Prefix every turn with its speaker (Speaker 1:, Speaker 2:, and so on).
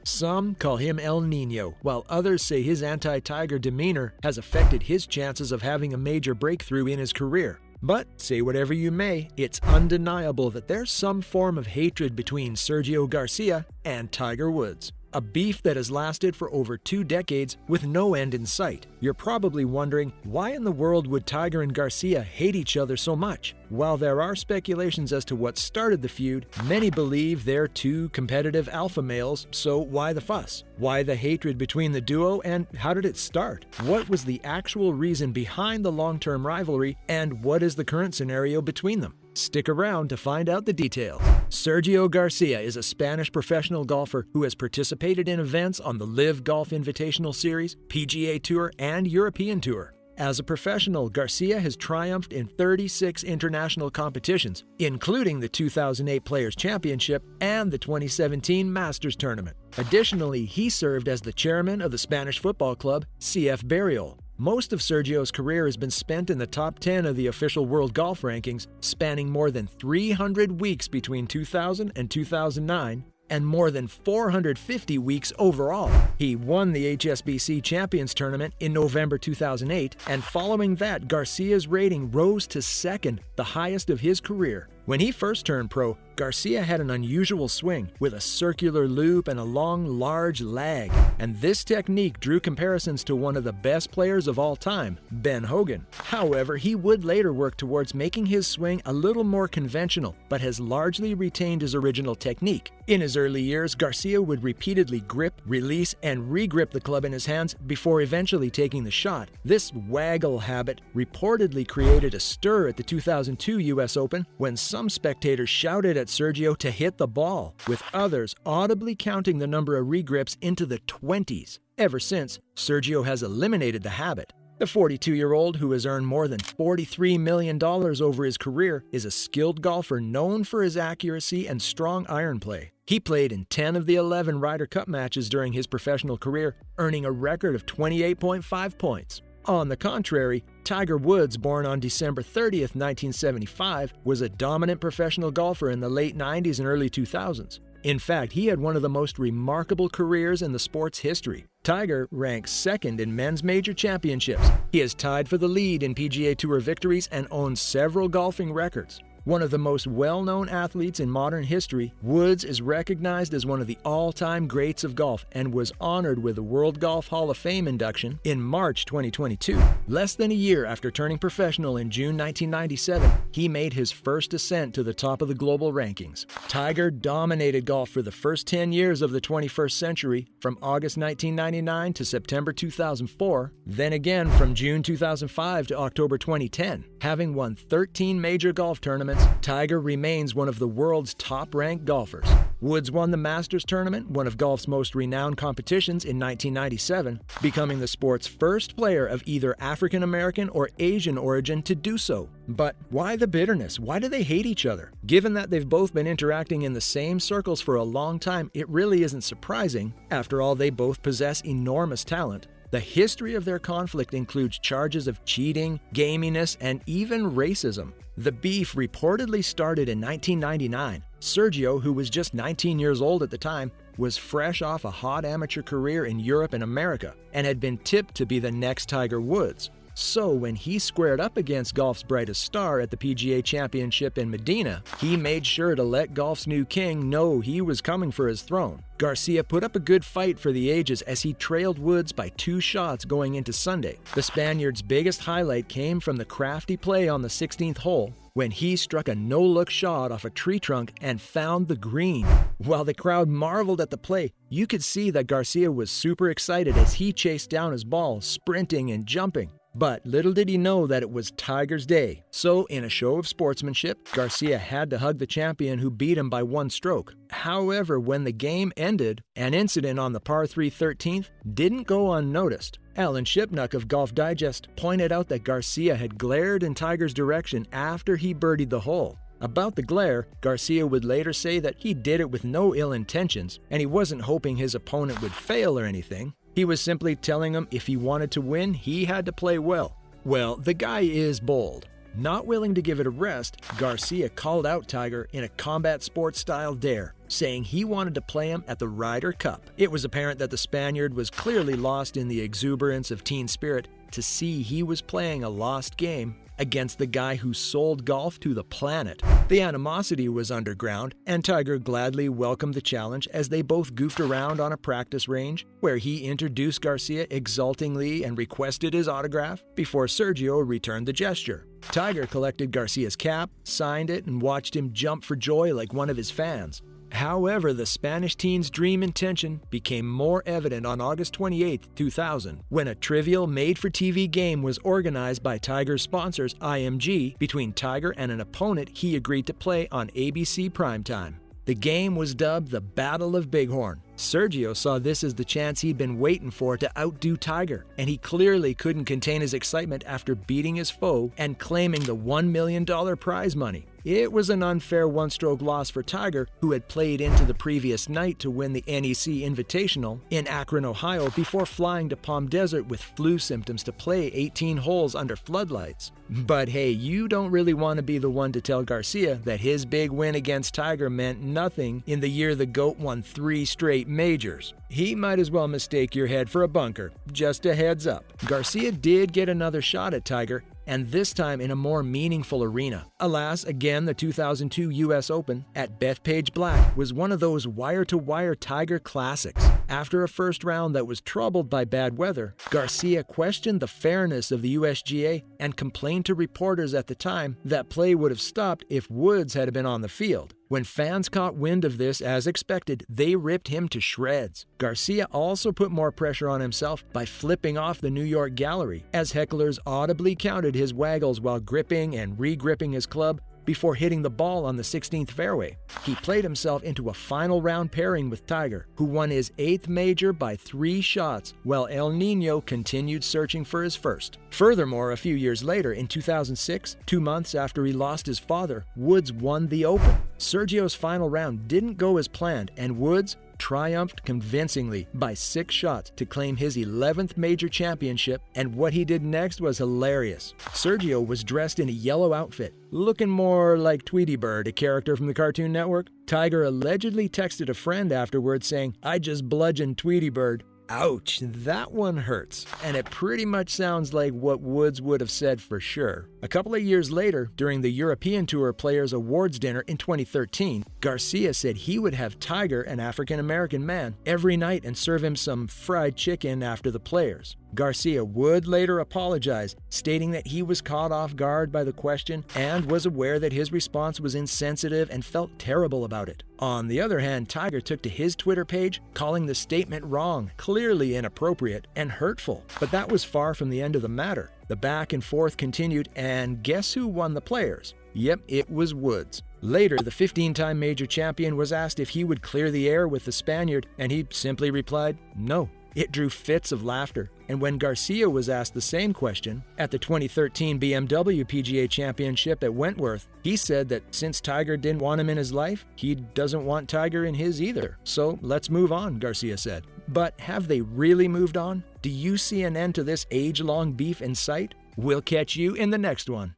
Speaker 1: Some call him El Nino, while others say his anti-Tiger demeanor has affected his chances of having a major breakthrough in his career. But say whatever you may, it's undeniable that there's some form of hatred between Sergio Garcia and Tiger Woods. A beef that has lasted for over 2 decades with no end in sight. You're probably wondering, why in the world would Tiger and Garcia hate each other so much? While there are speculations as to what started the feud, many believe they're two competitive alpha males, so why the fuss? Why the hatred between the duo, and how did it start? What was the actual reason behind the long-term rivalry, and what is the current scenario between them? Stick around to find out the details. Sergio Garcia is a Spanish professional golfer who has participated in events on the LIV Golf Invitational Series, PGA Tour, and European Tour. As a professional, Garcia has triumphed in 36 international competitions, including the 2008 Players' Championship and the 2017 Masters Tournament. Additionally, he served as the chairman of the Spanish football club, CF Barriol. Most of Sergio's career has been spent in the top 10 of the official world golf rankings, spanning more than 300 weeks between 2000 and 2009, and more than 450 weeks overall. He won the HSBC Champions Tournament in November 2008, and following that, Garcia's rating rose to second, the highest of his career. When he first turned pro, Garcia had an unusual swing with a circular loop and a long, large lag, and this technique drew comparisons to one of the best players of all time, Ben Hogan. However, he would later work towards making his swing a little more conventional, but has largely retained his original technique. In his early years, Garcia would repeatedly grip, release, and re-grip the club in his hands before eventually taking the shot. This waggle habit reportedly created a stir at the 2002 US Open when some spectators shouted at Sergio to hit the ball, with others audibly counting the number of regrips into the 20s. Ever since, Sergio has eliminated the habit. The 42-year-old, who has earned more than $43 million over his career, is a skilled golfer known for his accuracy and strong iron play. He played in 10 of the 11 Ryder Cup matches during his professional career, earning a record of 28.5 points. On the contrary, Tiger Woods, born on December 30th, 1975, was a dominant professional golfer in the late 90s and early 2000s. In fact, he had one of the most remarkable careers in the sport's history. Tiger ranks second in men's major championships. He is tied for the lead in PGA Tour victories and owns several golfing records. One of the most well-known athletes in modern history, Woods is recognized as one of the all-time greats of golf and was honored with the World Golf Hall of Fame induction in March 2022. Less than a year after turning professional in June 1997, he made his first ascent to the top of the global rankings. Tiger dominated golf for the first 10 years of the 21st century, from August 1999 to September 2004, then again from June 2005 to October 2010. Having won 13 major golf tournaments, Tiger remains one of the world's top-ranked golfers. Woods won the Masters Tournament, one of golf's most renowned competitions, in 1997, becoming the sport's first player of either African American or Asian origin to do so. But why the bitterness? Why do they hate each other? Given that they've both been interacting in the same circles for a long time, it really isn't surprising. After all, they both possess enormous talent. The history of their conflict includes charges of cheating, gaminess, and even racism. The beef reportedly started in 1999. Sergio, who was just 19 years old at the time, was fresh off a hot amateur career in Europe and America and had been tipped to be the next Tiger Woods. So when he squared up against golf's brightest star at the PGA Championship in Medina, he made sure to let golf's new king know he was coming for his throne. Garcia put up a good fight for the ages as he trailed Woods by 2 shots going into Sunday. The Spaniard's biggest highlight came from the crafty play on the 16th hole, when he struck a no-look shot off a tree trunk and found the green. While the crowd marveled at the play, you could see that Garcia was super excited as he chased down his ball, sprinting and jumping. But little did he know that it was Tiger's day. So, in a show of sportsmanship, Garcia had to hug the champion who beat him by 1 stroke. However, when the game ended, an incident on the par 3 13th didn't go unnoticed. Alan Shipnuck of Golf Digest pointed out that Garcia had glared in Tiger's direction after he birdied the hole. About the glare, Garcia would later say that he did it with no ill intentions, and he wasn't hoping his opponent would fail or anything. He was simply telling him if he wanted to win, he had to play well. Well, the guy is bold. Not willing to give it a rest, Garcia called out Tiger in a combat sports-style dare, saying he wanted to play him at the Ryder Cup. It was apparent that the Spaniard was clearly lost in the exuberance of teen spirit to see he was playing a lost game against the guy who sold golf to the planet. The animosity was underground, and Tiger gladly welcomed the challenge as they both goofed around on a practice range, where he introduced Garcia exultingly and requested his autograph before Sergio returned the gesture. Tiger collected Garcia's cap, signed it, and watched him jump for joy like one of his fans. However, the Spanish teen's dream intention became more evident on August 28, 2000, when a trivial made-for-TV game was organized by Tiger's sponsors IMG between Tiger and an opponent he agreed to play on ABC Primetime. The game was dubbed the Battle of Bighorn. Sergio saw this as the chance he'd been waiting for to outdo Tiger, and he clearly couldn't contain his excitement after beating his foe and claiming the $1 million prize money. It was an unfair one-stroke loss for Tiger, who had played into the previous night to win the NEC Invitational in Akron, Ohio, before flying to Palm Desert with flu symptoms to play 18 holes under floodlights. But hey, you don't really want to be the one to tell Garcia that his big win against Tiger meant nothing in the year the GOAT won 3 straight majors. He might as well mistake your head for a bunker. Just a heads up. Garcia did get another shot at Tiger, and this time in a more meaningful arena. Alas, again, the 2002 U.S. Open at Bethpage Black was one of those wire-to-wire Tiger classics. After a first round that was troubled by bad weather, Garcia questioned the fairness of the USGA and complained to reporters at the time that play would have stopped if Woods had been on the field. When fans caught wind of this, as expected, they ripped him to shreds. Garcia also put more pressure on himself by flipping off the New York gallery, as hecklers audibly counted his waggles while gripping and re-gripping his club before hitting the ball on the 16th fairway. He played himself into a final round pairing with Tiger, who won his 8th major by 3 shots, while El Nino continued searching for his first. Furthermore, a few years later, in 2006, 2 months after he lost his father, Woods won the Open. Sergio's final round didn't go as planned, and Woods triumphed convincingly by 6 shots to claim his 11th major championship, and what he did next was hilarious. Sergio was dressed in a yellow outfit, looking more like Tweety Bird, a character from the Cartoon Network. Tiger allegedly texted a friend afterwards saying, "I just bludgeoned Tweety Bird." Ouch, that one hurts. And it pretty much sounds like what Woods would have said for sure. A couple of years later, during the European Tour Players Awards dinner in 2013, Garcia said he would have Tiger, an African-American man, every night and serve him some fried chicken after the Players. Garcia would later apologize, stating that he was caught off guard by the question and was aware that his response was insensitive and felt terrible about it. On the other hand, Tiger took to his Twitter page, calling the statement wrong, clearly inappropriate, and hurtful. But that was far from the end of the matter. The back and forth continued, and guess who won the Players? Yep, it was Woods. Later, the 15-time major champion was asked if he would clear the air with the Spaniard, and he simply replied, no. It drew fits of laughter, and when Garcia was asked the same question at the 2013 BMW PGA Championship at Wentworth, he said that since Tiger didn't want him in his life, he doesn't want Tiger in his either. So let's move on, Garcia said. But have they really moved on? Do you see an end to this age-long beef in sight? We'll catch you in the next one.